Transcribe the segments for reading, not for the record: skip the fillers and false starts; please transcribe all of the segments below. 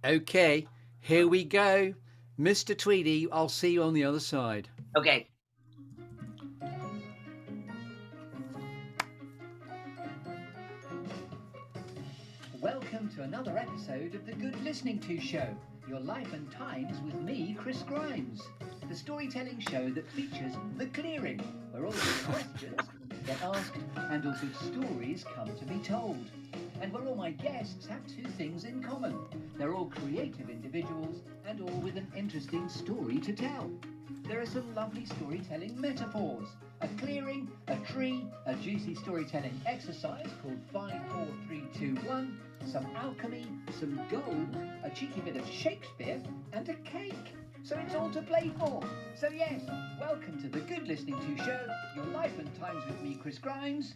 Okay, here we go. Mr. Tweedy, I'll see you on the other side. Okay. Welcome to another episode of the Good Listening To Show, your life and times with me, Chris Grimes, the storytelling show that features The Clearing, where all the questions get asked and also stories come to be told, and where all my guests have two things in common. They're all creative individuals and all with an interesting story to tell. There are some lovely storytelling metaphors, a clearing, a tree, a juicy storytelling exercise called 5, 4, 3, 2, 1, some alchemy, some gold, a cheeky bit of Shakespeare, and a cake. So it's all to play for. So yes, welcome to the Good Listening To Show, your life and times with me, Chris Grimes.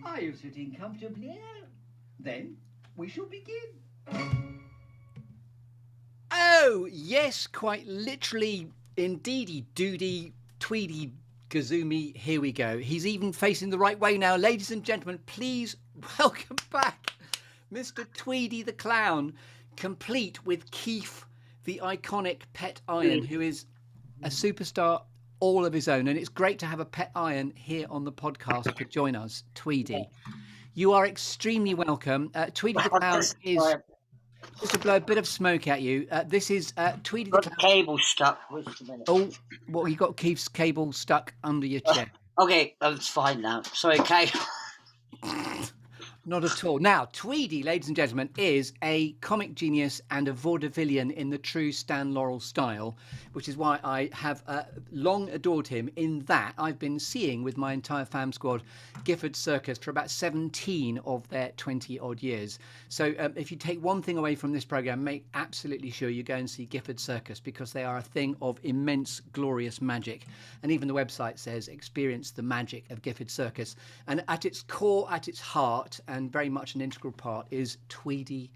Are you sitting comfortably? Then we shall begin. Oh, yes, quite literally, indeedy doody, Tweedy Gazoomy, here we go. He's even facing the right way now. Ladies and gentlemen, please welcome back Mr. Tweedy the Clown, complete with Keef, the iconic pet iron, who is a superstar all of his own. And it's great to have a pet iron here on the podcast to join us, Tweedy. You are extremely welcome. Tweedy the Clown is... Just to blow a bit of smoke at you, this is Tweedy the Clown. Cable stuck. Wait a minute. Oh, well, you got Keef's cable stuck under your chair. Okay, that's fine now. Sorry, Kay. Not at all. Now, Tweedy, ladies and gentlemen, is a comic genius and a vaudevillian in the true Stan Laurel style, which is why I have long adored him, in that I've been seeing with my entire fam squad Gifford Circus for about 17 of their 20-odd years. So if you take one thing away from this programme, make absolutely sure you go and see Gifford Circus, because they are a thing of immense, glorious magic. And even the website says, experience the magic of Gifford Circus. And at its core, at its heart, and very much an integral part, is Tweedy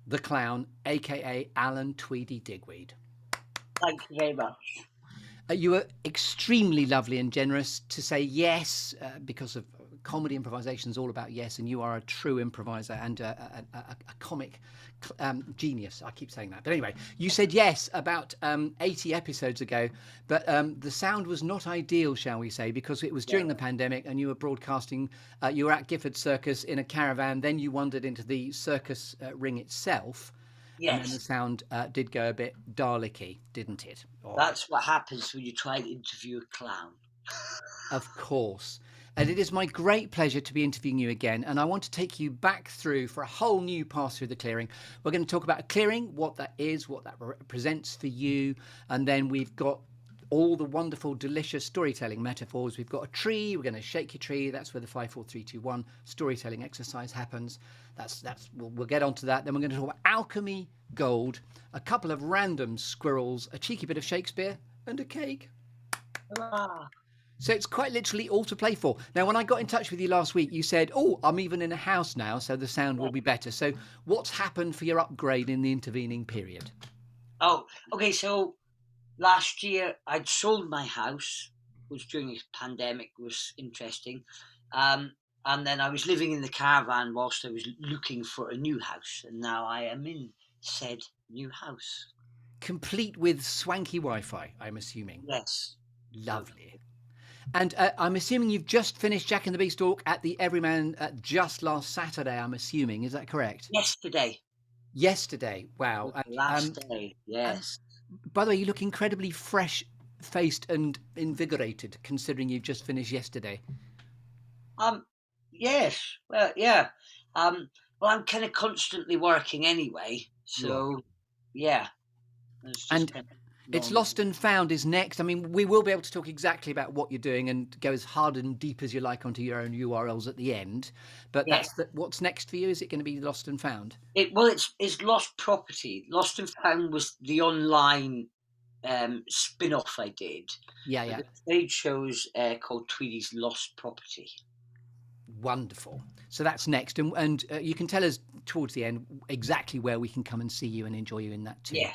the Clown, aka Alan Tweedy Digweed. Thank you very much. You were extremely lovely and generous to say yes, because of comedy improvisation is all about yes, and you are a true improviser and a comic genius. I keep saying that. But anyway, you said yes about 80 episodes ago, but the sound was not ideal, shall we say, because it was during the pandemic and you were broadcasting, you were at Gifford Circus in a caravan, then you wandered into the circus ring itself. Yes. And then the sound did go a bit Dalek-y, didn't it? That's what happens when you try to interview a clown. Of course. And it is my great pleasure to be interviewing you again. And I want to take you back through for a whole new pass through the clearing. We're going to talk about a clearing, what that is, what that represents for you. And then we've got all the wonderful, delicious storytelling metaphors. We've got a tree. We're going to shake your tree. That's where the 5, 4, 3, 2, 1 storytelling exercise happens. We'll get onto that. Then we're going to talk about alchemy, gold, a couple of random squirrels, a cheeky bit of Shakespeare, and a cake. Ah. So it's quite literally all to play for. Now, when I got in touch with you last week, you said, oh, I'm even in a house now, so the sound will be better. So what's happened for your upgrade in the intervening period? Oh, okay. So last year I'd sold my house, which during the pandemic was interesting. And then I was living in the caravan whilst I was looking for a new house. And now I am in said new house. Complete with swanky Wi-Fi, I'm assuming. Yes. Lovely. And I'm assuming you've just finished Jack and the Beanstalk at the Everyman just last Saturday, I'm assuming. Is that correct? Yesterday. Wow. Last day, yes. By the way, you look incredibly fresh-faced and invigorated, considering you've just finished yesterday. Yes. Well, yeah. Well, I'm kind of constantly working anyway, so yeah. It's Lost and Found is next. I mean, we will be able to talk exactly about what you're doing and go as hard and deep as you like onto your own URLs at the end. But what's next for you? Is it going to be Lost and Found? It's Lost Property. Lost and Found was the online spin-off I did. Yeah. The stage show's called Tweedy's Lost Property. Wonderful. So that's next. And you can tell us towards the end exactly where we can come and see you and enjoy you in that too. Yeah.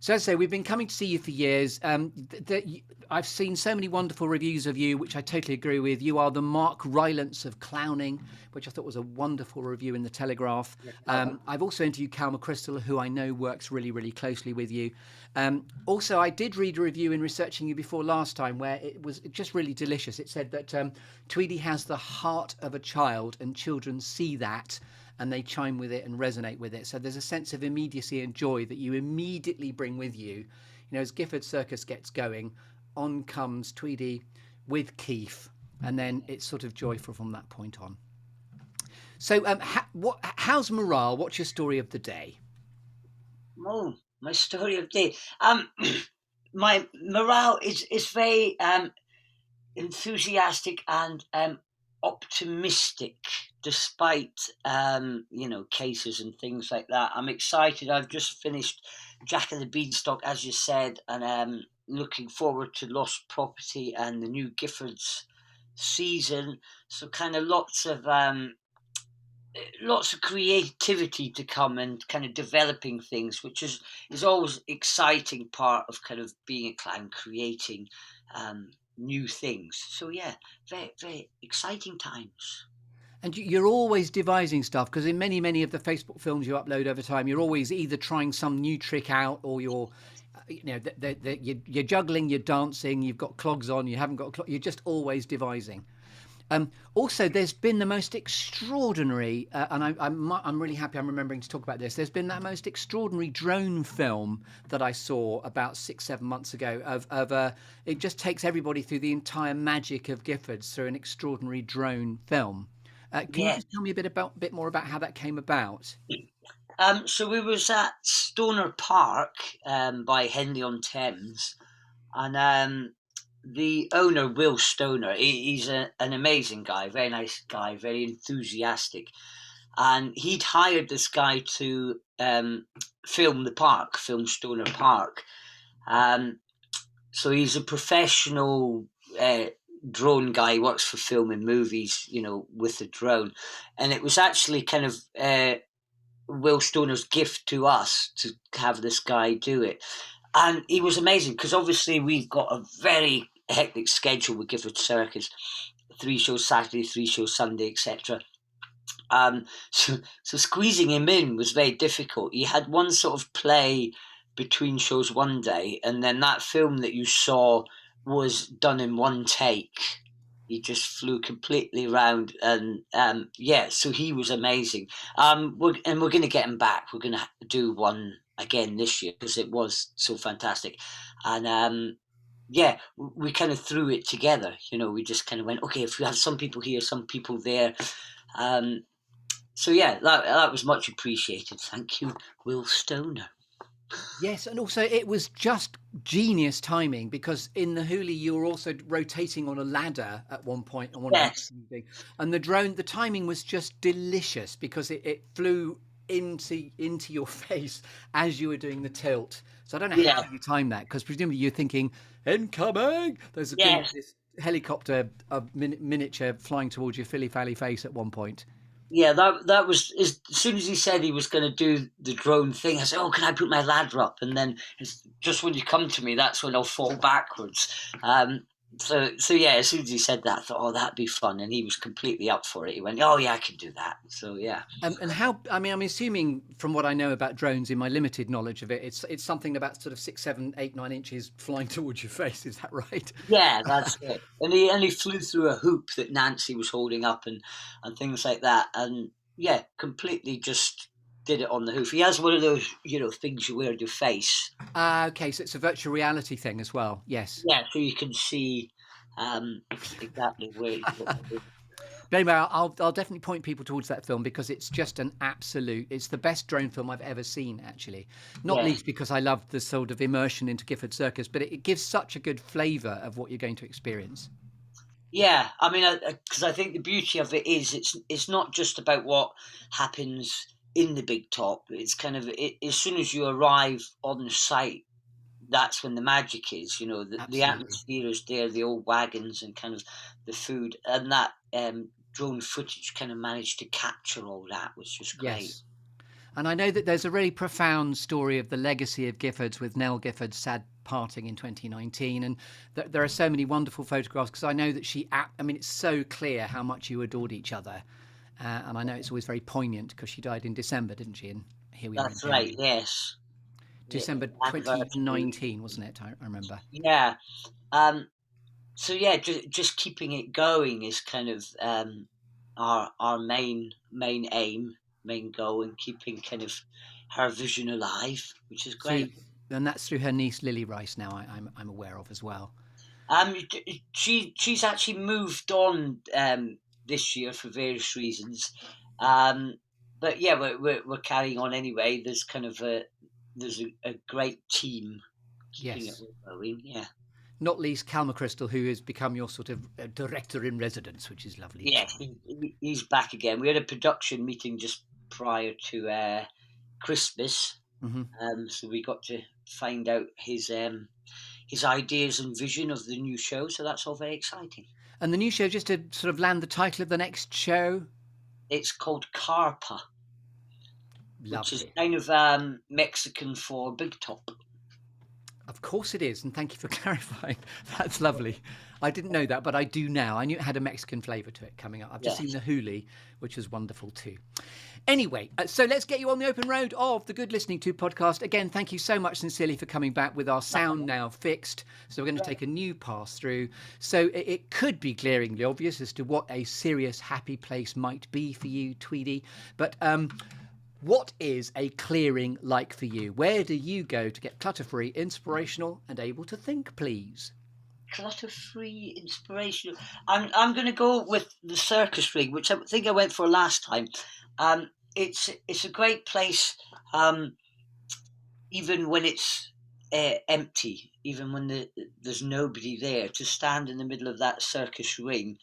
So as I say, we've been coming to see you for years. I've seen so many wonderful reviews of you, which I totally agree with. You are the Mark Rylance of clowning, which I thought was a wonderful review in the Telegraph. I've also interviewed Cal McChrystal, who I know works really, really closely with you. Also, I did read a review in researching you before last time where it was just really delicious. It said that Tweedy has the heart of a child, and children see that and they chime with it and resonate with it. So there's a sense of immediacy and joy that you immediately bring with you. You know, as Gifford Circus gets going, on comes Tweedy with Keef, and then it's sort of joyful from that point on. So how's morale? What's your story of the day? Oh, my story of the day. My morale is very enthusiastic and optimistic, despite cases and things like that. I'm excited. I've just finished Jack and the Beanstalk, as you said, and looking forward to Lost Property and the new Gifford's season. So kind of lots of creativity to come and kind of developing things, which is always exciting part of kind of being a clown, creating new things. So yeah, very, very exciting times. And you're always devising stuff, because in many of the Facebook films you upload over time, you're always either trying some new trick out, or you're juggling, you're dancing, you've got clogs on, you haven't got you're just always devising. Also, there's been the most extraordinary, and I'm really happy I'm remembering to talk about this. There's been that most extraordinary drone film that I saw about 6-7 months ago. It just takes everybody through the entire magic of Gifford's through an extraordinary drone film. Can you just tell me a bit more about how that came about? So we was at Stoner Park by Henley-on-Thames, and the owner, Will Stoner, he's an amazing guy, very nice guy, very enthusiastic. And he'd hired this guy to film Stoner Park. So he's a professional drone guy, works for filming movies, with a drone. And it was actually kind of Will Stoner's gift to us to have this guy do it. And he was amazing, because obviously we've got a very hectic schedule with Gifford Circus, 3 shows Saturday, 3 shows Sunday, etc. So squeezing him in was very difficult. He had one sort of play between shows one day, and then that film that you saw was done in one take. He just flew completely around, and so he was amazing. We're going to get him back. We're going to do one again this year, because it was so fantastic. And we kind of threw it together. We just kind of went, okay, if we have some people here, some people there. So yeah, that was much appreciated. Thank you, Will Stoner. Yes, and also it was just genius timing, because in the Hoolie you were also rotating on a ladder at one point. Yes. And the timing was just delicious, because it flew into your face as you were doing the tilt. So I don't know how you timed that, because presumably you're thinking, incoming! There's this helicopter, miniature flying towards your filly-fally face at one point. Yeah, that was, as soon as he said he was going to do the drone thing, I said, oh, can I put my ladder up? And then just when you come to me, that's when I'll fall backwards. So yeah, as soon as he said that, I thought, oh, that'd be fun. And he was completely up for it. He went, oh yeah, I can do that. So yeah. And how, I'm assuming from what I know about drones, in my limited knowledge of it, it's something about sort of 6, 7, 8, 9 inches flying towards your face. Is that right? Yeah, that's it. And he flew through a hoop that Nancy was holding up and things like that. And yeah, completely just did it on the hoof. He has one of those, things you wear on your face. Okay, so it's a virtual reality thing as well. Yes. Yeah, so you can see exactly where. But anyway, I'll definitely point people towards that film, because it's just it's the best drone film I've ever seen, actually. Not least because I love the sort of immersion into Gifford Circus, but it gives such a good flavour of what you're going to experience. Yeah, because I think the beauty of it is it's not just about what happens in the big top. It's kind of as soon as you arrive on the site, that's when the magic is. The atmosphere is there, the old wagons and kind of the food, and that drone footage kind of managed to capture all that, which was great. Yes. And I know that there's a really profound story of the legacy of Giffords, with Nell Gifford's sad parting in 2019. And there are so many wonderful photographs, because I know that I mean, it's so clear how much you adored each other. And I know it's always very poignant because she died in December, didn't she? And here we are in That's right. January. Yes. December Anniversary. 2019, wasn't it? I remember. Yeah. So yeah, just keeping it going is kind of our main aim, main goal, and keeping kind of her vision alive, which is great. See, and that's through her niece Lily Rice now, I'm aware of as well. She's actually moved on this year for various reasons, but yeah, we're carrying on anyway. There's kind of a great team keeping it all going. Yeah. Not least Cal McChrystal, who has become your sort of director in residence, which is lovely. Yeah, he's back again. We had a production meeting just prior to Christmas, so we got to find out his ideas and vision of the new show. So that's all very exciting. And the new show, just to sort of land the title of the next show, it's called Carpa, lovely. Which is kind of Mexican for big top. Of course it is, and thank you for clarifying. That's lovely. I didn't know that, but I do now. I knew it had a Mexican flavour to it coming up. I've just seen the hoolie, which was wonderful too. Anyway, so let's get you on the open road of the Good Listening To podcast. Again, thank you so much sincerely for coming back with our sound now fixed. So we're going to take a new pass through. So it could be glaringly obvious as to what a serious, happy place might be for you, Tweedy. But what is a clearing like for you? Where do you go to get clutter-free, inspirational and able to think, please? Clutter-free, inspirational. I'm going to go with the Circus ring, which I think I went for last time. It's a great place, even when it's empty, even when there's nobody there, to stand in the middle of that circus ring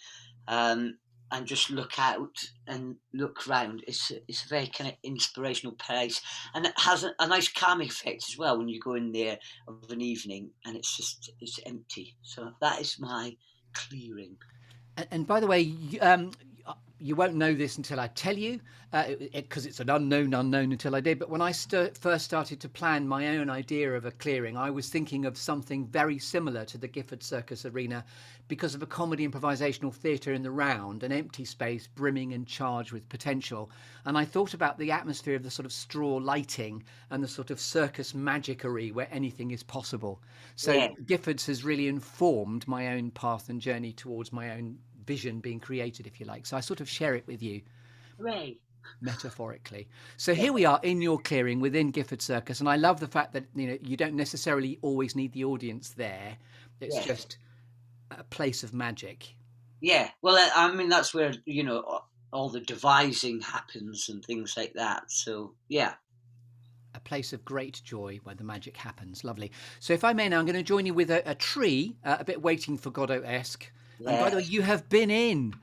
and just look out and look round. It's a very kind of inspirational place, and it has a nice calming effect as well when you go in there of an evening and it's empty. So that is my clearing. And by the way, you won't know this until I tell you, because it's an unknown until I did. But when I first started to plan my own idea of a clearing, I was thinking of something very similar to the Gifford Circus Arena, because of a comedy improvisational theatre in the round, an empty space brimming and charged with potential. And I thought about the atmosphere of the sort of straw lighting and the sort of circus magicery where anything is possible. So Gifford's has really informed my own path and journey towards my own vision being created, if you like. So I sort of share it with you. Hooray. Metaphorically. So here we are in your clearing within Gifford Circus, and I love the fact that you don't necessarily always need the audience there. It's just a place of magic. Yeah, well, I mean, that's where all the devising happens and things like that. So yeah, a place of great joy where the magic happens. Lovely. So if I may now, I'm going to join you with a tree, a bit Waiting for Godot-esque. And by the way, you have been in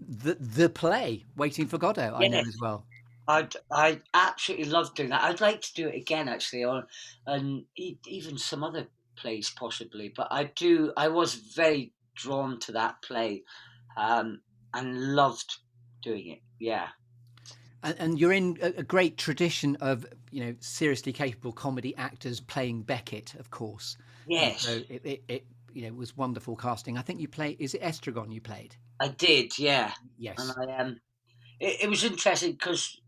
the play Waiting for Godot, I know as well. I absolutely love doing that. I'd like to do it again, actually, and even some other plays possibly. But I was very drawn to that play, and loved doing it. Yeah. And you're in a great tradition of seriously capable comedy actors playing Beckett, of course. Yes. And so it was wonderful casting. I think you played. Is it Estragon you played? I did, yeah. Yes. And it was interesting because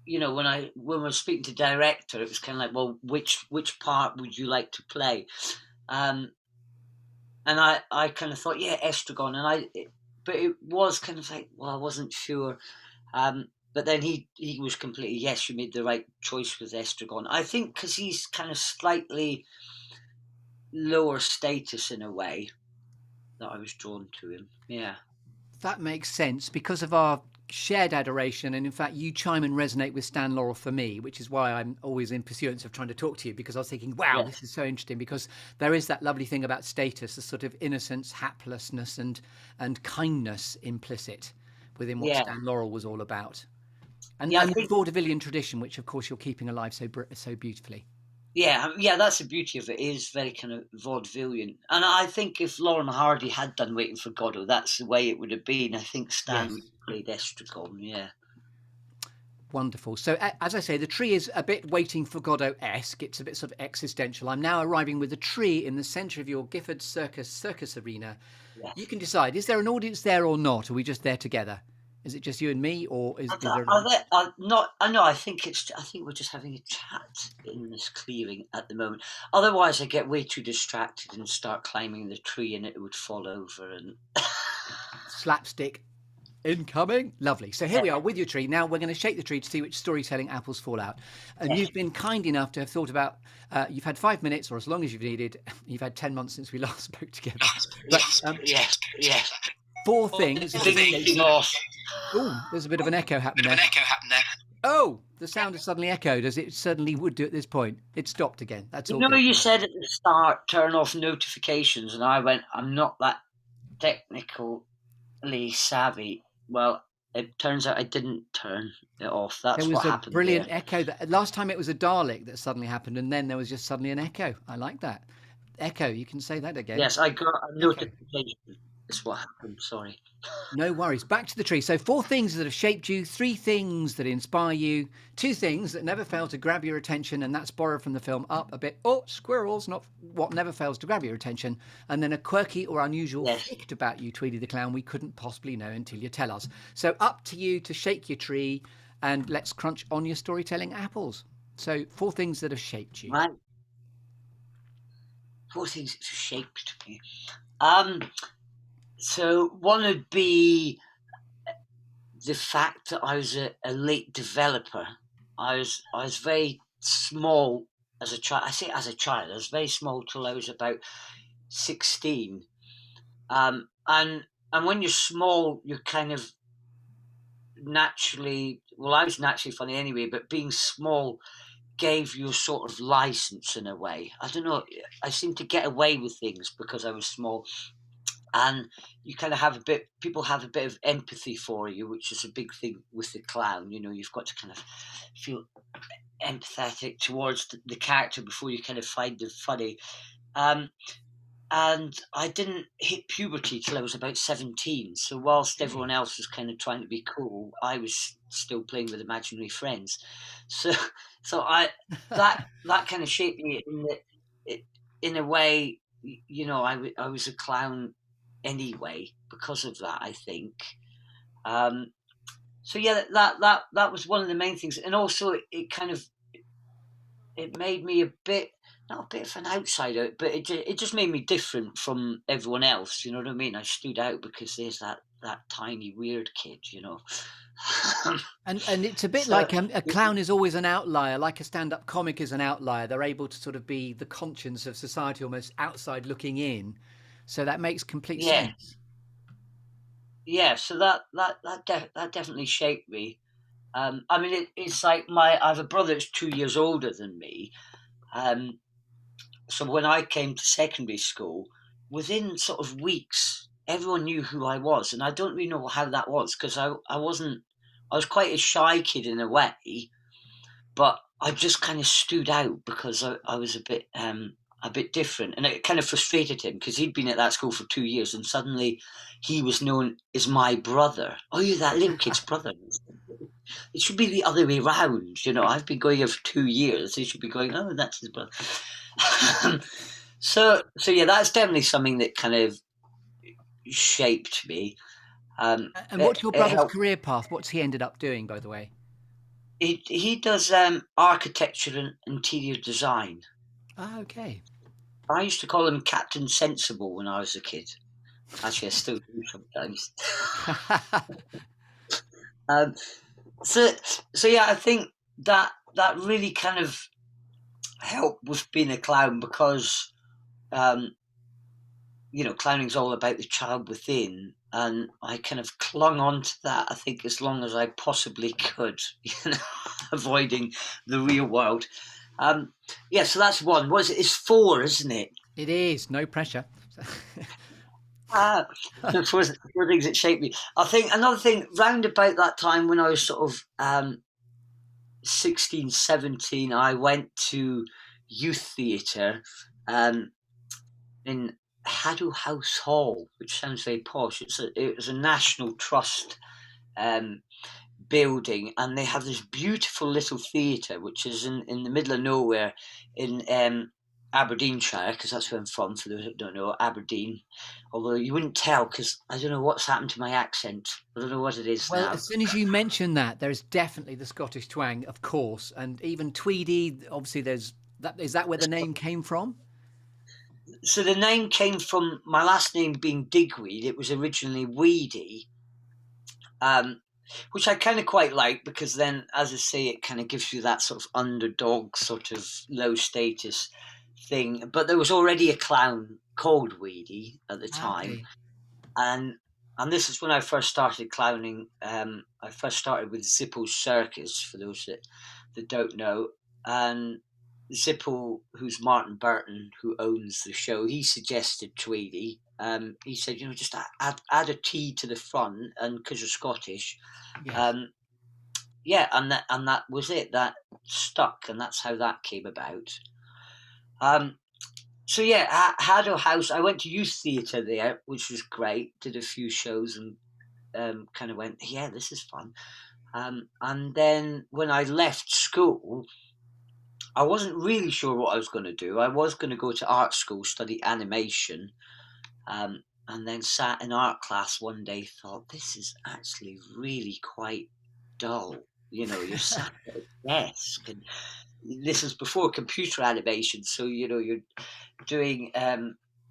when I was speaking to director, it was kind of like, well, which part would you like to play? And I kind of thought, Estragon, but it was kind of like, well, I wasn't sure. But then he was completely, yes, you made the right choice with Estragon. I think because he's kind of slightly lower status in a way that I was drawn to him. Yeah. That makes sense because of our shared adoration, and in fact you chime and resonate with Stan Laurel for me, which is why I'm always in pursuance of trying to talk to you, because I was thinking, wow, this is so interesting, because there is that lovely thing about status, the sort of innocence, haplessness and kindness implicit within what Stan Laurel was all about. And the Vaudevillian tradition, which of course you're keeping alive so beautifully. Yeah, that's the beauty of it. It is very kind of vaudevillian. And I think if Lauren Hardy had done Waiting for Godot, that's the way it would have been. I think Stan played Estragon, yeah. Wonderful. So, as I say, the tree is a bit Waiting for Godot-esque. It's a bit sort of existential. I'm now arriving with a tree in the centre of your Gifford Circus arena. Yes. You can decide, is there an audience there or not? Are we just there together? Is it just you and me, or is there... I think we're just having a chat in this clearing at the moment. Otherwise, I get way too distracted and start climbing the tree, and it would fall over. And Slapstick incoming. Lovely. So here we are with your tree. Now we're going to shake the tree to see which storytelling apples fall out. And you've been kind enough to have thought about. You've had 5 minutes, or as long as you've needed. You've had 10 months since we last spoke together. But, yes. 4 things. Oh, there's a bit of an echo happening there. Oh, the sound has suddenly echoed, as it certainly would do at this point. It stopped again. That's all. You said at the start, turn off notifications, and I went, I'm not that technically savvy. Well, it turns out I didn't turn it off. That's what happened. There was a brilliant echo. Last time it was a Dalek that suddenly happened, and then there was just suddenly an echo. I like that. Echo, you can say that again. Yes, I got a notification. That's what happened, sorry. No worries. Back to the tree. So 4 things that have shaped you, 3 things that inspire you, 2 things that never fail to grab your attention, and that's borrowed from the film Up a bit. Oh, squirrels, not what never fails to grab your attention. And then a quirky or unusual fact about you, Tweedy the Clown, we couldn't possibly know until you tell us. So up to you to shake your tree, and let's crunch on your storytelling apples. So 4 things that have shaped you. Right. 4 things that have shaped me. So one would be the fact that I was a late developer. I was very small as a child. I say as a child. I was very small till I was about 16. And when you're small, you're kind of naturally. Well, I was naturally funny anyway, but being small gave you a sort of license in a way. I don't know. I seemed to get away with things because I was small. And you kind of people have a bit of empathy for you, which is a big thing with the clown. You've got to kind of feel empathetic towards the character before you kind of find them funny. And I didn't hit puberty till I was about 17. So whilst everyone else was kind of trying to be cool, I was still playing with imaginary friends. So that kind of shaped me in a way. I was a clown anyway because of that, I think. So yeah, that was one of the main things, and also it made me not a bit of an outsider, but it just made me different from everyone else. You know what I mean? I stood out because there's that tiny weird kid, And it's a bit like a clown is always an outlier, like a stand-up comic is an outlier. They're able to sort of be the conscience of society, almost outside looking in. So that makes complete sense. Yeah, so that definitely shaped me. I mean, it's like I have a brother that's 2 years older than me. So when I came to secondary school, within sort of weeks, everyone knew who I was, and I don't really know how that was because I was quite a shy kid in a way, but I just kind of stood out because I was a bit different, and it kind of frustrated him because he'd been at that school for 2 years, and suddenly he was known as my brother. Oh, you're that little kid's brother. It should be the other way round, I've been going here for 2 years. He should be going, oh, that's his brother. So yeah, that's definitely something that kind of shaped me. And what's your brother's career path? What's he ended up doing, by the way? He does architecture and interior design. Ah, okay. I used to call him Captain Sensible when I was a kid. Actually, I still do sometimes. So yeah, I think that really kind of helped with being a clown because, clowning's all about the child within, and I kind of clung on to that, I think, as long as I possibly could, avoiding the real world. Yeah, so that's one. What is it? It's 4, isn't it? It is. No pressure. 4 things that shaped me. I think another thing, round about that time when I was sort of 16, 17, I went to youth theatre in Haddow House Hall, which sounds very posh. It was a National Trust building, and they have this beautiful little theatre, which is in the middle of nowhere in Aberdeenshire, because that's where I'm from, for those that don't know, Aberdeen. Although you wouldn't tell, because I don't know what's happened to my accent. I don't know what it is Well, now. as soon as you mention that, there is definitely the Scottish twang, of course, and even Tweedy. Obviously, there's that. Is that where the name came from? So the name came from my last name being Digweed. It was originally Weedy, which I kind of quite like, because then, as I say, it kind of gives you that sort of underdog, sort of low status thing. But there was already a clown called Weedy at the time, Okay. and this is when I first started clowning. I first started with Zipple's Circus, for those that don't know, and Zipple, who's Martin Burton, who owns the show, he suggested Tweedy. He said, just add a T to the front, and because you're Scottish, Yes. and that was it. That stuck, and that's how that came about. So yeah, Haddo House. I went to youth theatre there, which was great. Did a few shows and kind of went, yeah, this is fun. And then when I left school, I wasn't really sure what I was going to do. I was going to go to art school, study animation, and then sat in art class one day, thought, this is actually really quite dull. You're sat at a desk, and this is before computer animation, so you're doing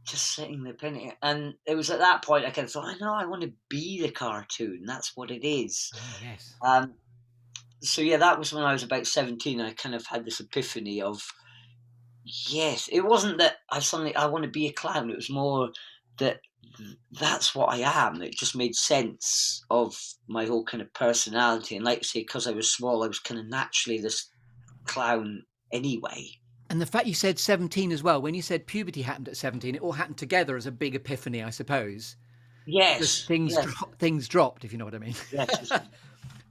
just sitting there painting. And it was at that point I kind of thought, I know, I want to be the cartoon. That's what it is. Oh, yes. So yeah, that was when I was about 17. I kind of had this epiphany of, yes, it wasn't that I want to be a clown. It was more that that's what I am. It just made sense of my whole kind of personality. And like I say, because I was small, I was kind of naturally this clown anyway. And the fact you said 17 as well, when you said puberty happened at 17, it all happened together as a big epiphany, I suppose. Yes. Things dropped, if you know what I mean. Yes.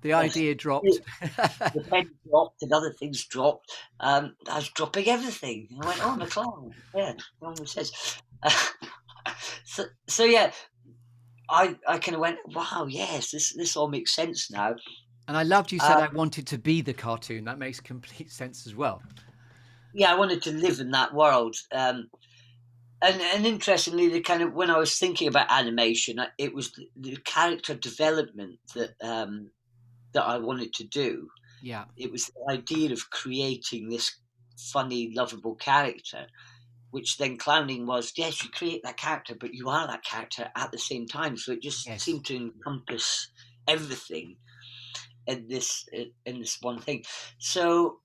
The idea dropped. The pen dropped and other things dropped. I was dropping everything. I went, I'm a clown. Yeah, no one says. So yeah, I kind of went, wow, yes, this all makes sense now. And I loved you said I wanted to be the cartoon. That makes complete sense as well. Yeah, I wanted to live in that world. And interestingly, the kind of, when I was thinking about animation, it was the character development that I wanted to do. Yeah. It was the idea of creating this funny, lovable character, which then clowning was, yes, you create that character, but you are that character at the same time. So it just seemed to encompass everything in this one thing. So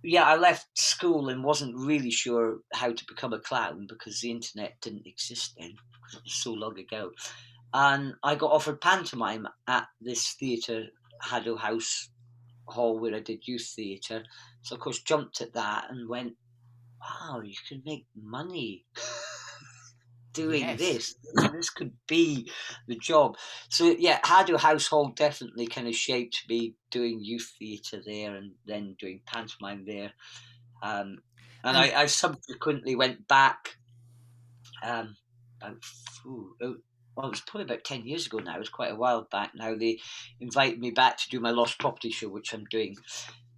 yeah, I left school and wasn't really sure how to become a clown, because the internet didn't exist then, because it was so long ago. And I got offered pantomime at this theatre, Haddo House Hall, where I did youth theatre. So of course jumped at that and went, wow, you can make money doing this. This could be the job. So yeah, Haddo House Hall definitely kind of shaped me, doing youth theatre there and then doing pantomime there. And I subsequently went back it was probably about 10 years ago now. It was quite a while back now. They invited me back to do my Lost Property show, which I'm doing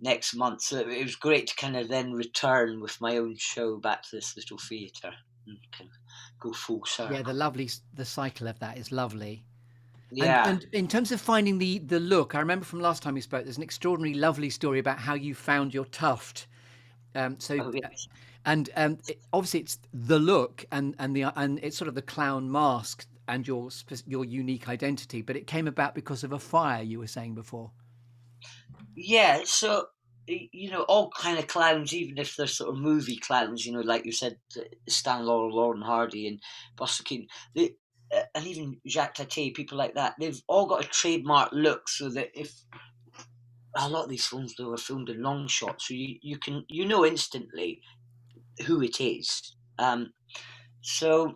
next month. So it was great to kind of then return with my own show back to this little theatre and kind of go full circle. Yeah, the cycle of that is lovely. Yeah. And in terms of finding the look, I remember from last time we spoke, there's an extraordinary, lovely story about how you found your tuft. Yes. And obviously it's the look and it's sort of the clown mask and your unique identity, but it came about because of a fire, you were saying before. Yeah, so all kind of clowns, even if they're sort of movie clowns, like you said, Stan Laurel, Lauren Hardy, and Buster Keaton, and even Jacques Tati, people like that, they've all got a trademark look, so that if a lot of these films, though, are filmed in long shots, so you can instantly who it is. So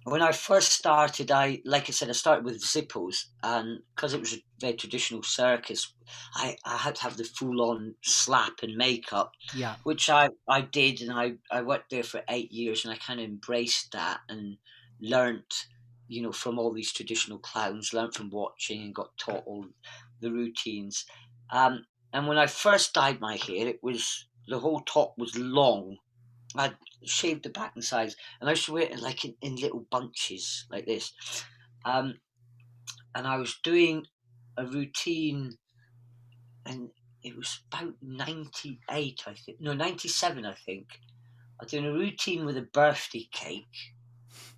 when I first started, like I said, I started with Zippos, and because it was a very traditional circus, I had to have the full-on slap and makeup, which I did, and I worked there for 8 years, and I kind of embraced that and learnt, from all these traditional clowns, learnt from watching and got taught all the routines. And when I first dyed my hair, the whole top was long. I'd shaved the back and sides, and I used to wear it like in little bunches like this. And I was doing a routine, and it was about 98, I think. No, 97, I think. I was doing a routine with a birthday cake.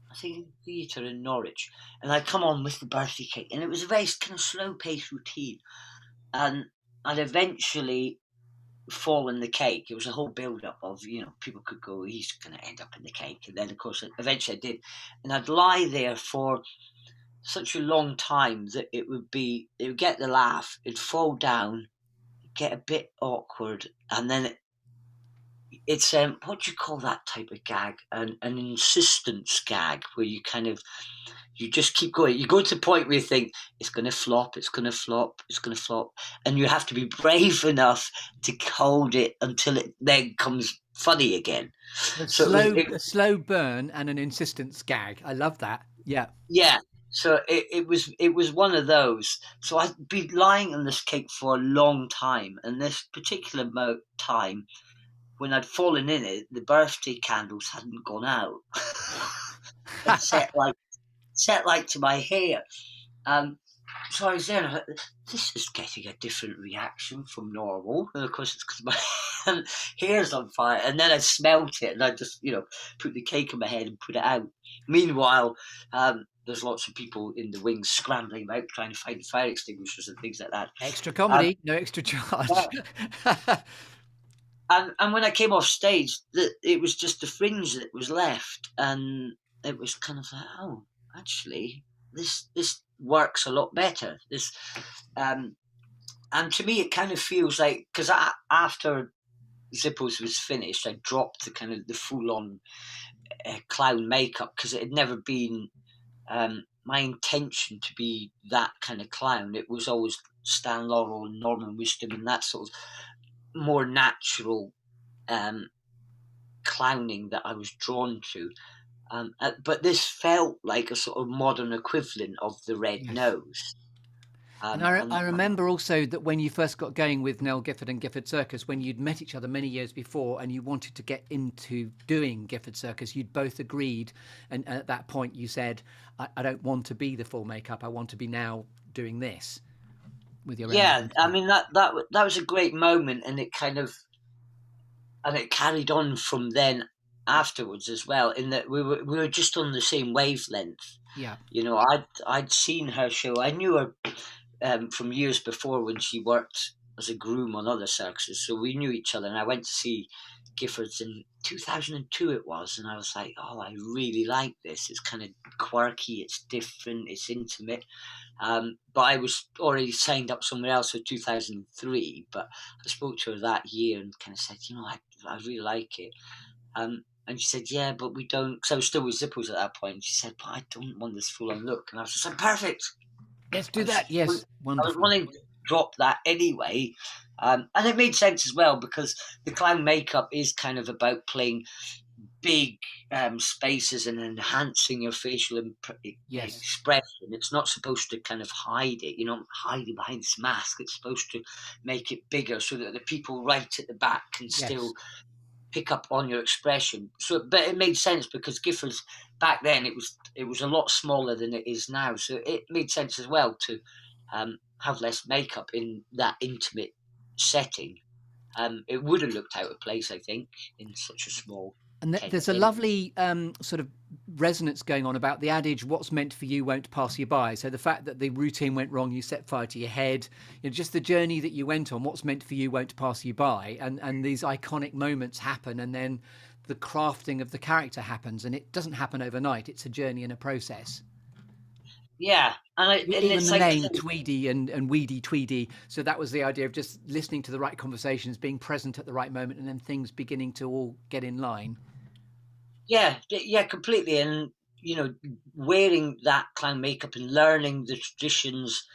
I think in the theatre in Norwich. And I'd come on with the birthday cake, and it was a very kind of slow-paced routine. And I'd eventually fall in the cake. It was a whole build-up of, people could go, he's going to end up in the cake. And then, of course, eventually I did. And I'd lie there for such a long time that it would get the laugh, it'd fall down, get a bit awkward, and then it's what do you call that type of gag? An insistence gag, where you just keep going. You go to the point where you think it's going to flop, it's going to flop, it's going to flop, and you have to be brave enough to hold it until it then comes funny again. A slow burn and an insistence gag. I love that. Yeah. Yeah. So it was one of those. So I'd be lying on this cake for a long time, and this particular time, when I'd fallen in it, the birthday candles hadn't gone out. And set light to my hair. So I was there, and I thought, this is getting a different reaction from normal. And of course, it's because my hair's on fire. And then I smelt it, and I just, put the cake on my head and put it out. Meanwhile, there's lots of people in the wings scrambling about trying to find fire extinguishers and things like that. Extra comedy, no extra charge. Yeah. And when I came off stage, it was just the fringe that was left, and it was kind of like, oh, actually, this works a lot better. And to me, it kind of feels like, because after Zippos was finished, I dropped the full-on clown makeup, because it had never been my intention to be that kind of clown. It was always Stan Laurel and Norman Wisdom and that sort of more natural clowning that I was drawn to. But this felt like a sort of modern equivalent of the red nose. And I remember also that when you first got going with Nell Gifford and Gifford Circus, when you'd met each other many years before and you wanted to get into doing Gifford Circus, you'd both agreed. And at that point you said, I don't want to be the full makeup. I want to be now doing this with your own. I mean, that was a great moment, and it carried on from then afterwards as well, in that we were just on the same wavelength. Yeah. I'd seen her show. I knew her from years before when she worked as a groom on other circuses, so we knew each other. And I went to see Gifford's in 2002 it was, and I was like, oh, I really like this. It's kind of quirky, it's different, it's intimate. But I was already signed up somewhere else for 2003, but I spoke to her that year and kind of said, I really like it. And she said, yeah, but we don't, because I was still with Zippos at that point. She said, but I don't want this full-on look. And I was just like, perfect. Let's do that. Yes, wonderful. I was wanting to drop that anyway. And it made sense as well, because the clown makeup is kind of about playing big spaces and enhancing your facial expression. It's not supposed to kind of hide it. You're not hiding behind this mask. It's supposed to make it bigger so that the people right at the back can still pick up on your expression. So, but it made sense, because Gifford's back then it was a lot smaller than it is now. So it made sense as well to have less makeup in that intimate setting. It would have looked out of place, I think, in such a small. And there's a lovely sort of resonance going on about the adage, what's meant for you won't pass you by. So the fact that the routine went wrong, you set fire to your head, just the journey that you went on, what's meant for you won't pass you by. And these iconic moments happen, and then the crafting of the character happens, and it doesn't happen overnight. It's a journey and a process. Yeah. And even it's the like name Tweedy and Weedy Tweedy. So that was the idea of just listening to the right conversations, being present at the right moment, and then things beginning to all get in line. Yeah, completely. And, wearing that clown makeup and learning the traditions,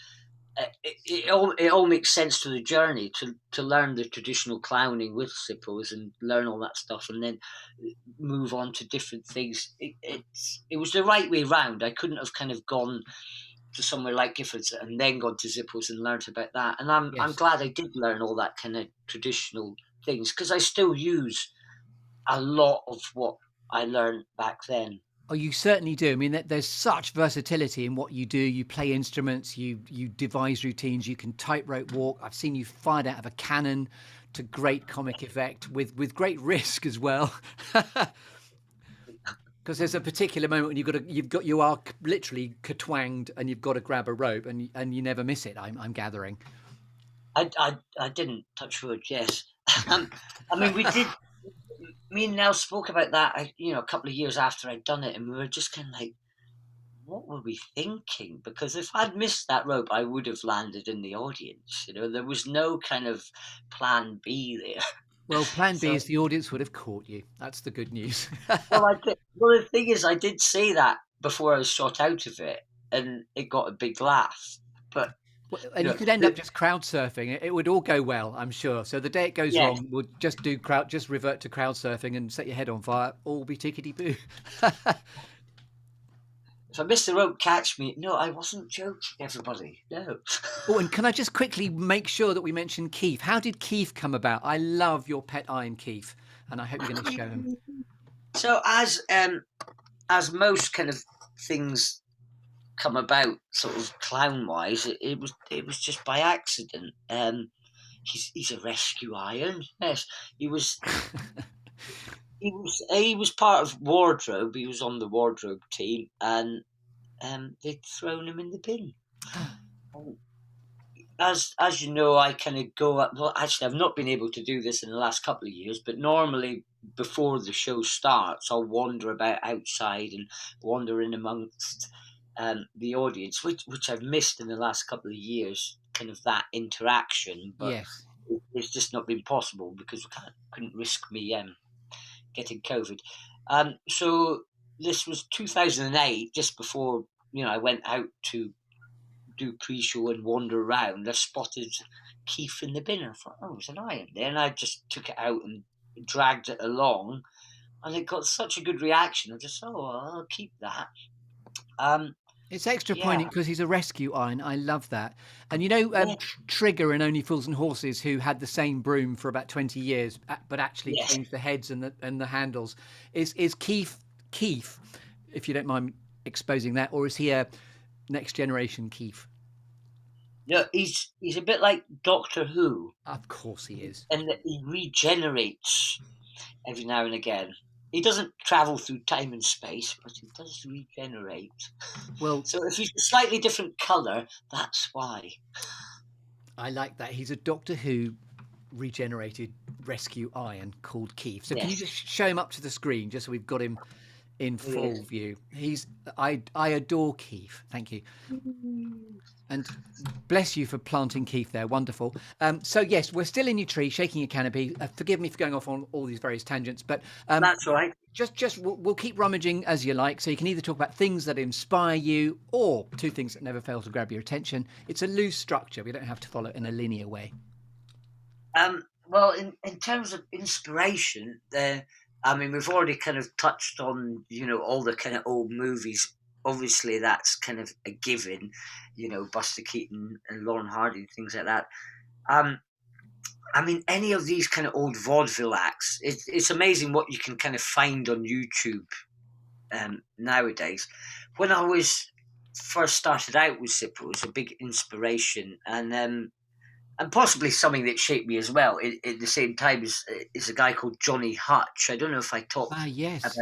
it all makes sense to the journey, to learn the traditional clowning with Zippos and learn all that stuff, and then move on to different things. It was the right way round. I couldn't have kind of gone to somewhere like Gifford's and then gone to Zippos and learnt about that. And I'm Yes. glad I did learn all that kind of traditional things, because I still use a lot of what I learned back then. Oh, you certainly do. I mean, there's such versatility in what you do. You play instruments, you devise routines, you can tightrope walk. I've seen you fired out of a cannon to great comic effect with great risk as well. Because there's a particular moment when you are literally katwanged and you've got to grab a rope and you never miss it. I'm gathering. I didn't, touch wood. Yes, I mean we did. Me and Nell spoke about that, a couple of years after I'd done it, and we were just kind of like, what were we thinking? Because if I'd missed that rope, I would have landed in the audience. There was no kind of plan B there. Well, plan B is the audience would have caught you. That's the good news. Well, the thing is, I did say that before I was shot out of it, and it got a big laugh. But you could end up just crowd surfing. It would all go well, I'm sure. So the day it goes wrong, we'll just revert to crowd surfing and set your head on fire. All be tickety boo. If I missed the rope, catch me. No, I wasn't joking, everybody. No. Oh, and can I just quickly make sure that we mention Keef? How did Keef come about? I love your pet iron, Keef, and I hope you're going to show him. So as most kind of things come about, sort of clown-wise, it was just by accident. He's a rescue iron. Yes, he was. He was part of wardrobe. He was on the wardrobe team, and they'd thrown him in the bin. As you know, I kind of go up. Well, actually, I've not been able to do this in the last couple of years, but normally before the show starts, I'll wander about outside and wander in amongst the audience, which I've missed in the last couple of years. Kind of that interaction, but yes, it's just not been possible because we couldn't risk me getting COVID. So this was 2008, just before I went out to do pre-show and wander around. I spotted Keef in the bin, and I thought, oh, there's an iron there, and I just took it out and dragged it along, and it got such a good reaction. I just thought, oh, I'll keep that. It's extra poignant because he's a rescue iron. I love that. And Trigger in Only Fools and Horses, who had the same broom for about 20 years, but actually changed the heads and the handles. Is Keef, if you don't mind exposing that, or is he a next generation Keef? No, he's a bit like Doctor Who. Of course he is. And that he regenerates every now and again. He doesn't travel through time and space, but he does regenerate. Well, so if he's a slightly different colour, that's why. I like that. He's a Doctor Who regenerated rescue iron called Keef. So can you just show him up to the screen, just so we've got him in full view? I adore Keef. Thank you. And bless you for planting Keef there. Wonderful. So yes, we're still in your tree, shaking your canopy. Forgive me for going off on all these various tangents, but that's all right. Just we'll keep rummaging as you like. So you can either talk about things that inspire you, or two things that never fail to grab your attention. It's a loose structure. We don't have to follow it in a linear way. Well, in terms of inspiration, we've already kind of touched on all the kind of old movies. Obviously, that's kind of a given, Buster Keaton and Lauren Hardy, things like that. Any of these kind of old vaudeville acts, it's amazing what you can kind of find on YouTube nowadays. When I was first started out with Zippo, it was a big inspiration, and possibly something that shaped me as well. At the same time, is a guy called Johnny Hutch. I don't know if I talked about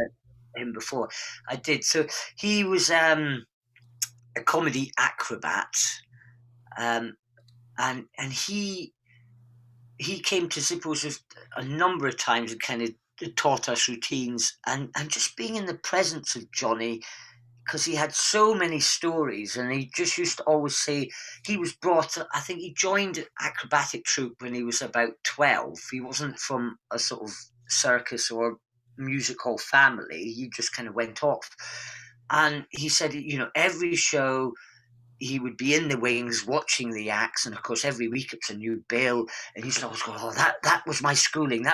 him before. I did. So he was a comedy acrobat, and he came to Zippos a number of times and kind of taught us routines, and just being in the presence of Johnny, because he had so many stories, and he just used to always say he was I think he joined an acrobatic troupe when he was about 12. He wasn't from a sort of circus or music hall family. He just kind of went off, and he said every show he would be in the wings watching the acts, and of course every week it's a new bill, and he used to always go, oh, that was my schooling,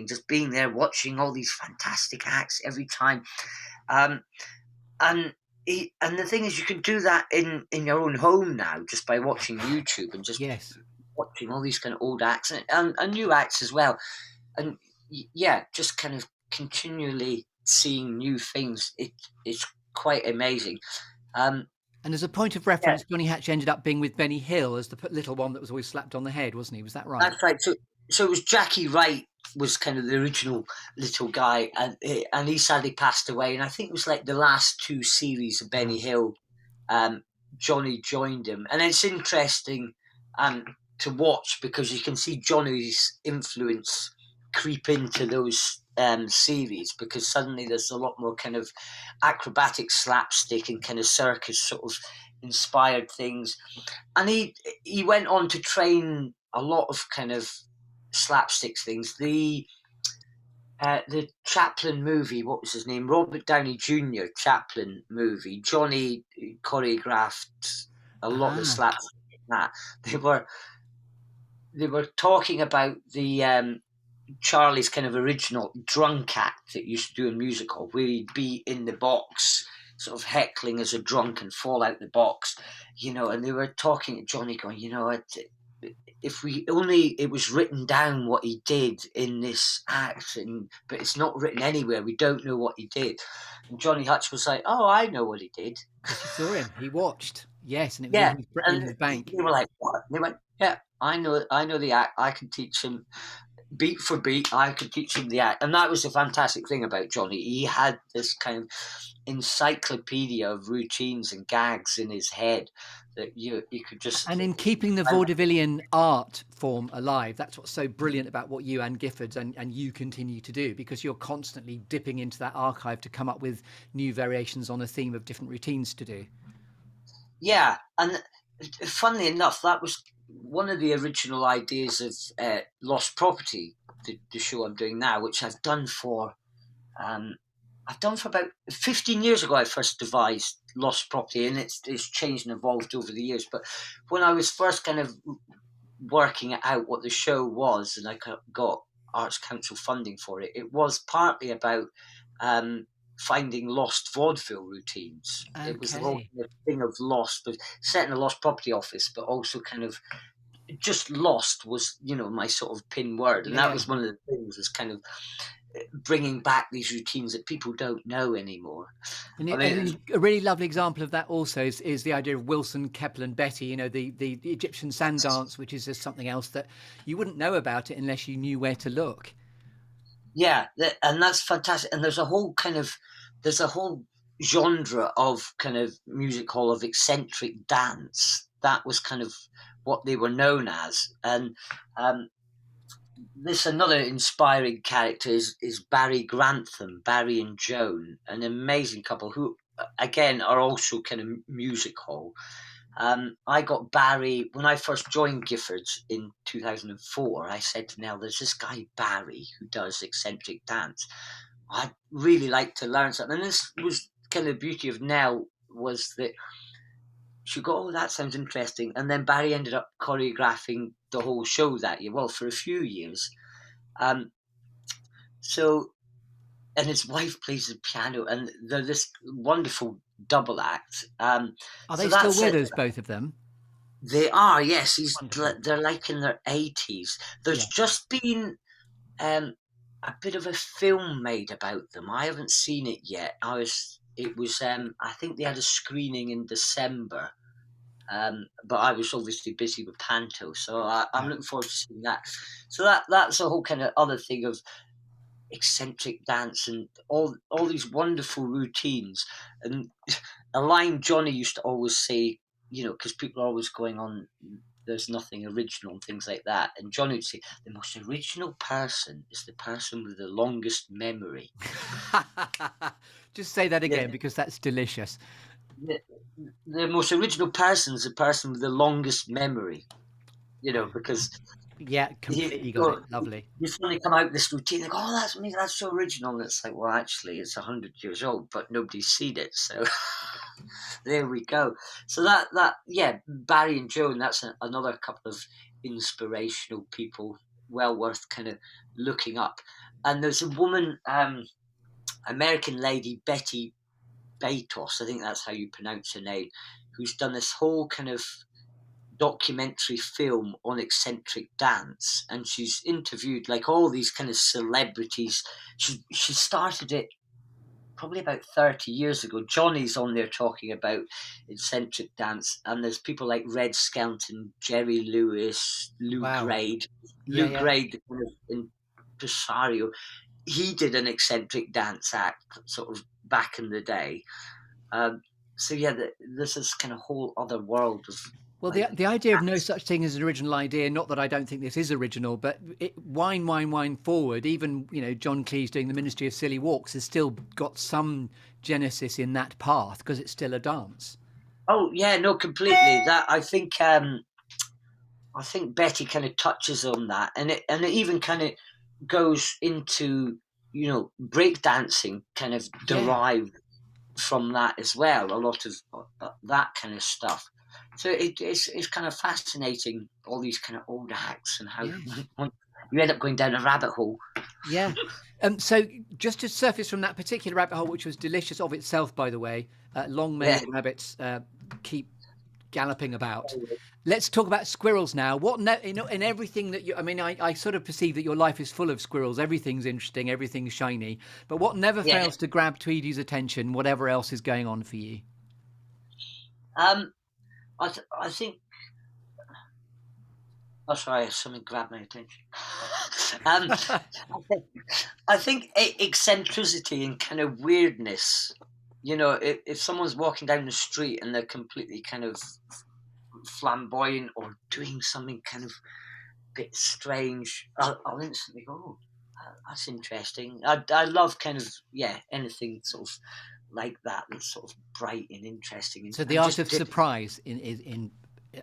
just being there watching all these fantastic acts every time. And and the thing is, you can do that in your own home now, just by watching YouTube and just Yes. watching all these kind of old acts and new acts as well. And yeah, just kind of continually seeing new things. It's quite amazing. Um, And as a point of yeah, reference, Johnny Hatch ended up being with Benny Hill as the little one that was always slapped on the head, wasn't he? Was that right? that's right. So it was Jackie Wright was kind of the original little guy, and he sadly passed away. And I think it was like the last two series of Benny Hill. Johnny joined him, and it's interesting to watch because you can see Johnny's influence creep into those series, because suddenly there's a lot more kind of acrobatic slapstick and kind of circus sort of inspired things. And he went on to train a lot of kind of slapstick things. The Chaplin movie, what was his name? Robert Downey Jr. Chaplin movie. Johnny choreographed a lot of the slapstick in that. They were talking about the Charlie's kind of original drunk act that used to do in musical, where he'd be in the box, sort of heckling as a drunk and fall out the box, and they were talking to Johnny going, if we only it was written down what he did in this act, but it's not written anywhere, we don't know what he did. And Johnny Hutch was like, oh, I know what he did. Because he saw him, he watched. Yes, and it was Yeah, in his bank. they were like, what? And they went, yeah, I know the act, I can teach him beat for beat, I could teach him the act. And that was the fantastic thing about Johnny. He had this kind of encyclopedia of routines and gags in his head that you could just... And in keeping the Vaudevillian art form alive, that's what's so brilliant about what you and Gifford and you continue to do, because you're constantly dipping into that archive to come up with new variations on a theme of different routines to do. Yeah, and funnily enough, that was one of the original ideas of Lost Property, the show I'm doing now, which I've done for about 15 years ago. I first devised Lost Property, and it's changed and evolved over the years. But when I was first kind of working out what the show was, and I got Arts Council funding for it, it was partly about finding lost vaudeville routines. Okay. It was the whole thing of lost, but set in a lost property office, but also kind of just lost was, my sort of pin word. And that was one of the things, was kind of bringing back these routines that people don't know anymore. And a really lovely example of that also is the idea of Wilson, Keppel and Betty, the Egyptian sand dance, which is just something else that you wouldn't know about it unless you knew where to look. Yeah, and that's fantastic. And there's a whole genre of kind of music hall of eccentric dance. That was kind of what they were known as. And this another inspiring character is Barry Grantham, Barry and Joan, an amazing couple who, again, are also kind of music hall. I got Barry when I first joined Gifford in 2004. I said to Nell, there's this guy Barry who does eccentric dance. I'd really like to learn something. And this was kind of the beauty of Nell, was that she got, oh, that sounds interesting. And then Barry ended up choreographing the whole show that year, well, for a few years. And his wife plays the piano, and they're this wonderful double act. Are they still with us, both of them? They are, yes. They're like in their 80s. There's just been a bit of a film made about them. I haven't seen it yet. I think they had a screening in December, but I was obviously busy with Panto, so I'm looking forward to seeing that. So that's a whole kind of other thing of eccentric dance and all these wonderful routines. And a line Johnny used to always say, because people are always going on, there's nothing original and things like that, and Johnny would say, the most original person is the person with the longest memory. Just say that again, because that's delicious. The most original person is the person with the longest memory, because completely got it. Lovely. You suddenly come out with this routine, like, oh, that's me, that's so original. And it's like, well, actually, it's 100 years old, but nobody's seen it. So there we go. So that Barry and Joan, that's another couple of inspirational people, well worth kind of looking up. And there's a woman, American lady, Betty Baitos, I think that's how you pronounce her name, who's done this whole kind of documentary film on eccentric dance, and she's interviewed like all these kind of celebrities. She started it probably about 30 years ago. Johnny's on there talking about eccentric dance, and there's people like Red Skelton, Jerry Lewis, Lou Wow. Grade. Yeah, Lou yeah. Grade, the kind of impresario, he did an eccentric dance act sort of back in the day. So yeah, there's this kind of whole other world of. Well, the idea of no such thing as an original idea, not that I don't think this is original, but wind forward, even, John Cleese doing the Ministry of Silly Walks has still got some genesis in that path because it's still a dance. Oh, yeah, no, completely. That I think Betty kind of touches on that, and it even kind of goes into, breakdancing kind of derived from that as well, a lot of that kind of stuff. So it's kind of fascinating, all these kind of old acts and how you end up going down a rabbit hole. Yeah. So just to surface from that particular rabbit hole, which was delicious of itself, by the way, long may rabbits keep galloping about. Let's talk about squirrels now. What in everything that I sort of perceive that your life is full of squirrels. Everything's interesting, everything's shiny. But what never fails to grab Tweedy's attention, whatever else is going on for you? I think. Oh, sorry, something grabbed my attention. I think eccentricity and kind of weirdness. If someone's walking down the street and they're completely kind of flamboyant or doing something kind of bit strange, I'll instantly go, "Oh, that's interesting." I love kind of anything sort of like that that's sort of bright and interesting. So the art of surprise in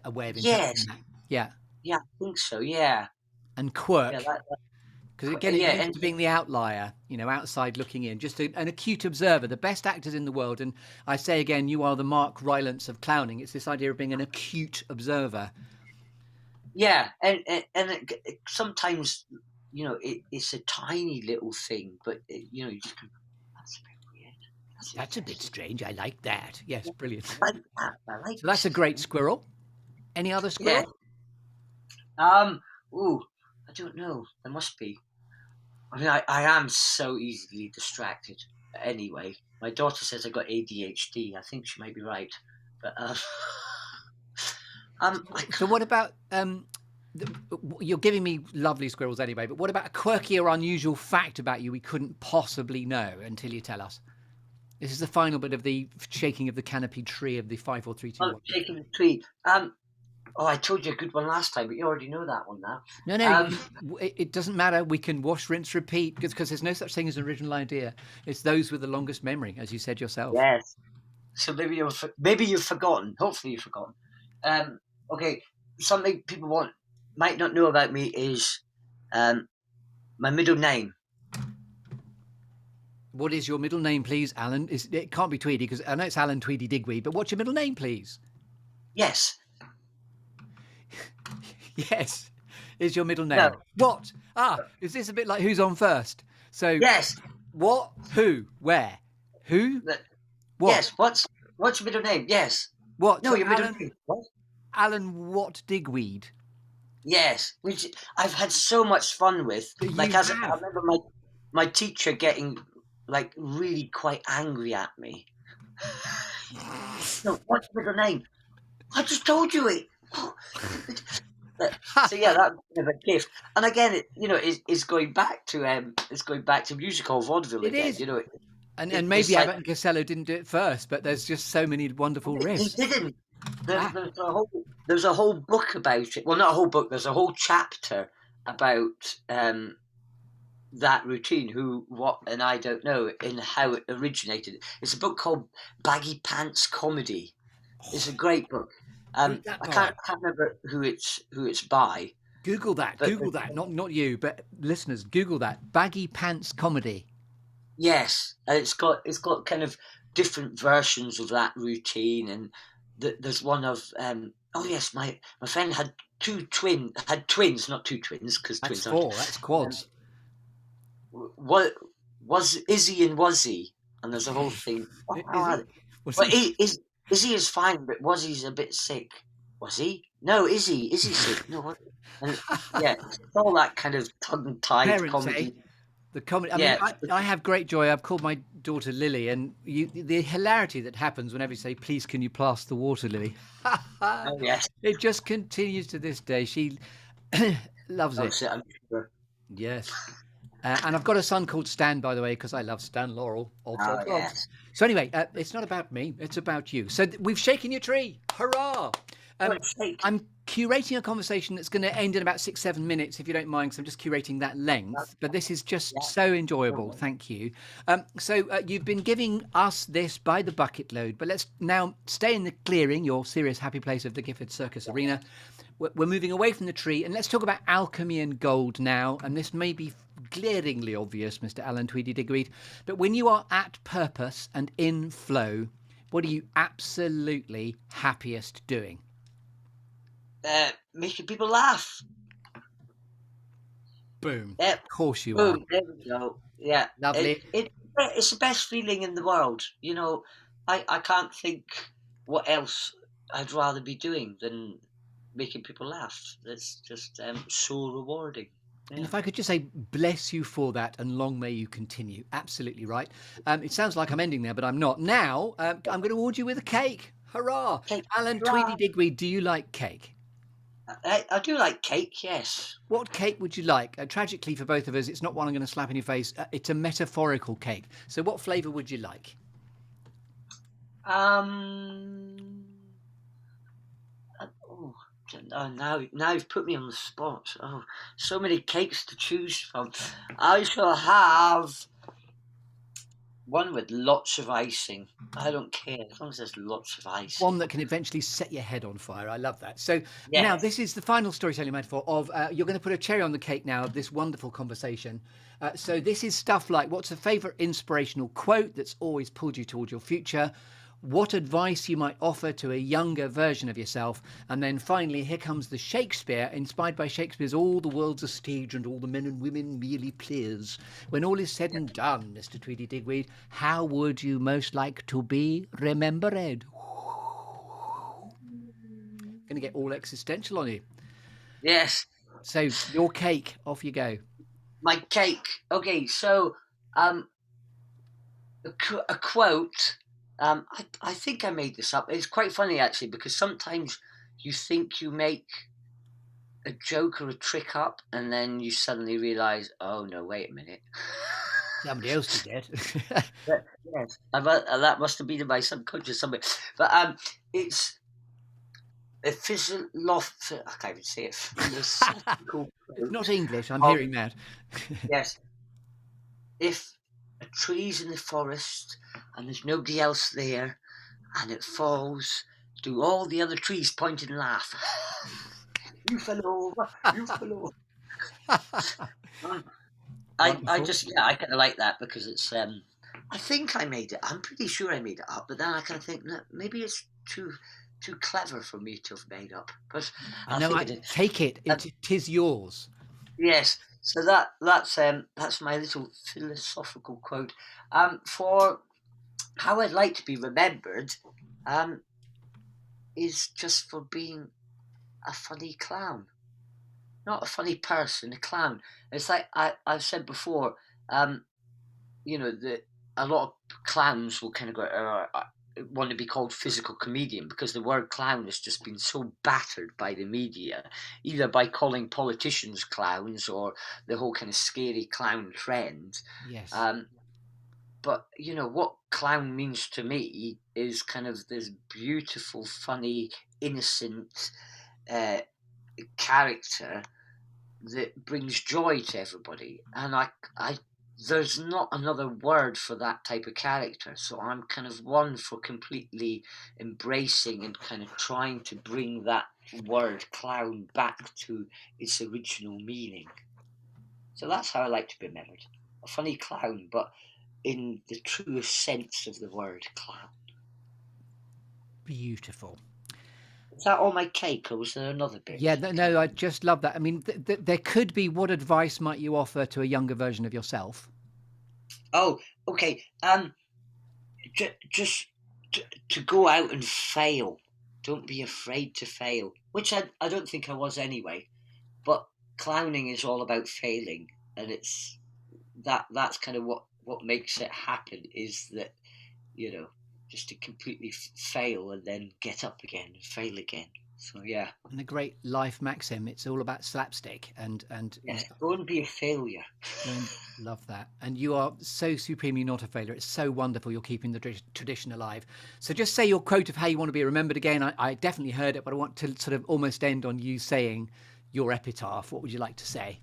a way of interpreting that. Yeah, I think so. Yeah, and quirk. Yeah, because again, it comes to being the outlier, outside looking in, just an acute observer, the best actors in the world. And I say again, you are the Mark Rylance of clowning. It's this idea of being an acute observer. Yeah, and sometimes, it's a tiny little thing, but, you just go, that's a bit weird. That's a bit strange. I like that. Yes, brilliant. I like that. So that's a great squirrel. Any other squirrel? Yeah. I don't know. There must be. I mean, I am so easily distracted. Anyway, my daughter says I got ADHD. I think she might be right, but So what about you're giving me lovely squirrels anyway, but what about a quirky or unusual fact about you we couldn't possibly know until you tell us? This is the final bit of the shaking of the canopy tree of the 5, 4, 3, 2, 1. Shaking the tree. I told you a good one last time, but you already know that one now. No, it doesn't matter. We can wash, rinse, repeat, because there's no such thing as an original idea. It's those with the longest memory, as you said yourself. Yes. So maybe you've forgotten. Hopefully you've forgotten. Okay, something people might not know about me is my middle name. What is your middle name, please, Alan? It can't be Tweedy, because I know it's Alan Tweedy Digweed, but what's your middle name, please? Yes. Yes, is your middle name. No. What? Is this a bit like Who's On First? So yes. What? Who? Where? Who? What? Yes. What's your middle name? Yes. What? No, so your middle name. What? Alan what Digweed? Yes, which I've had so much fun with. I remember my teacher getting really quite angry at me. No, what's your middle name? I just told you it. So yeah, that's kind of a gift. And again, it's going back to musical vaudeville again. Is. And maybe Abbott and Costello didn't do it first, but there's just so many wonderful riffs. He didn't. There's a whole book about it. Well, not a whole book. There's a whole chapter about that routine. Who, what, and I don't know, and how it originated. It's a book called Baggy Pants Comedy. It's a great book. I can't remember who it's by. Google that. Google that. Not you, but listeners. Google that. Baggy Pants Comedy. Yes, and it's got kind of different versions of that routine, and there's one of my friend had twins, not two twins, because twins are 4. That's quads. What was Izzy and Wuzzy? and there's a whole thing. Is he? Was But he? is he is fine, but was he a bit sick? Was he? No, is he? Is he sick? No, what? And yeah, it's all that kind of tongue-tied Parents, eh? comedy. The comedy. I mean, Yeah, I have great joy. I've called my daughter Lily, and the hilarity that happens whenever you say, "Please, can you pass the water, Lily?" oh yes. It just continues to this day. She loves Oh, it. shit, I'm sure. Yes. And I've got a son called Stan, by the way, because I love Stan Laurel. Oh Of. yes. So anyway, it's not about me. It's about you. So we've shaken your tree. Hurrah! I'm curating a conversation that's going to end in about 6-7 minutes, if you don't mind, because I'm just curating that length. But this is just so enjoyable. Thank you. So you've been giving us this by the bucket load, but let's now stay in the clearing, your serious happy place of the Gifford Circus Arena. We're moving away from the tree, and let's talk about alchemy and gold now. And this may be glaringly obvious, Mr. Alan Tweedy Digweed, but when you are at purpose and in flow, what are you absolutely happiest doing? Making people laugh. Boom. Yeah. Of course you Boom. are. There we go. Yeah. Lovely. It's the best feeling in the world. You know, I can't think what else I'd rather be doing than making people laugh. It's just so rewarding. Yeah. And if I could just say, bless you for that, and long may you continue. Absolutely right. It sounds like I'm ending there, but I'm not. Now, I'm going to award you with a cake. Hurrah! Cake. Alan Hurrah. Tweedy Digweed, do you like cake? I do like cake, yes. What cake would you like? Tragically for both of us, it's not one I'm going to slap in your face. It's a metaphorical cake. So what flavour would you like? Oh, now you've put me on the spot. Oh, so many cakes to choose from. I shall have one with lots of icing. I don't care as long as there's lots of icing. One that can eventually set your head on fire. I love that. So Yes. now this is the final storytelling metaphor of you're going to put a cherry on the cake now of this wonderful conversation. So this is stuff like, what's a favourite inspirational quote that's always pulled you towards your future? What advice you might offer to a younger version of yourself? And then finally, here comes the Shakespeare, inspired by Shakespeare's All the World's a Stage and All the Men and Women Merely Players. When all is said and done, Mr. Tweedy Digweed, how would you most like to be remembered? Going to get all existential on you. Yes. So your cake, off you go. My cake. Okay, so a quote. I think I made this up. It's quite funny actually, because sometimes you think you make a joke or a trick up, and then you suddenly realise, oh no, wait a minute. Somebody else did it. Yes, that must have been in my subconscious somewhere. But it's a physiological. I can't even say it. Philosophical It's not English. I'm hearing that. Yes. If a tree's in the forest and there's nobody else there, and it falls, do all the other trees point and laugh? You fell over. You fell over. I just I kind of like that, because it's I think I made it. I'm pretty sure I made it up, but then I kind of think that maybe it's too clever for me to have made up. But take it. Tis yours. Yes. So that's my little philosophical quote. For how I'd like to be remembered, is just for being a funny clown, not a funny person, a clown. It's like I've said before. You know, a lot of clowns will kind of go want to be called physical comedian, because the word clown has just been so battered by the media, either by calling politicians clowns or the whole kind of scary clown trend. Yes. But you know what clown means to me is kind of this beautiful, funny, innocent character that brings joy to everybody, and I there's not another word for that type of character, so I'm kind of one for completely embracing and kind of trying to bring that word clown back to its original meaning. So that's how I like to be remembered, a funny clown, but in the truest sense of the word clown. Beautiful. Is that all my cake, or was there another bit? Yeah, no, I just love that. I mean, there could be, what advice might you offer to a younger version of yourself? Oh, okay. just to go out and fail. Don't be afraid to fail, which I don't think I was anyway. But clowning is all about failing, and that's kind of what makes it happen, is that, just to completely fail and then get up again and fail again. So yeah. And a great life maxim, it's all about slapstick and Yes, go and be a failure. Love that. And you are so supremely not a failure. It's so wonderful you're keeping the tradition alive. So just say your quote of how you want to be remembered again. I definitely heard it, but I want to sort of almost end on you saying your epitaph. What would you like to say?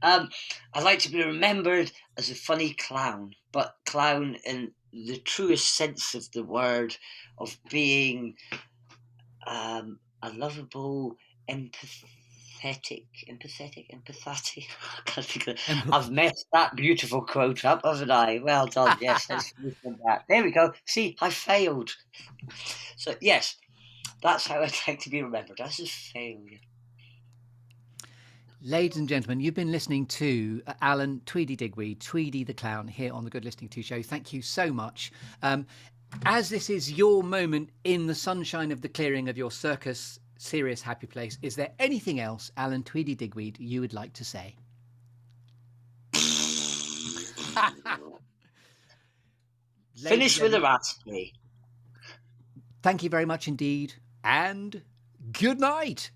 I'd like to be remembered as a funny clown, but clown in the truest sense of the word, of being a lovable, empathetic. I can't think of it. I've messed that beautiful quote up, haven't I? Well done. Yes, let's move on back. There we go. See, I failed. So yes, that's how I'd like to be remembered, as a failure. Ladies and gentlemen, you've been listening to Alan Tweedy Digweed, Tweedy the Clown, here on the Good Listening To Show. Thank you so much. As this is your moment in the sunshine of the clearing of your circus, serious happy place, is there anything else, Alan Tweedy Digweed, you would like to say? Finish with a raspberry. Thank you very much indeed, and good night.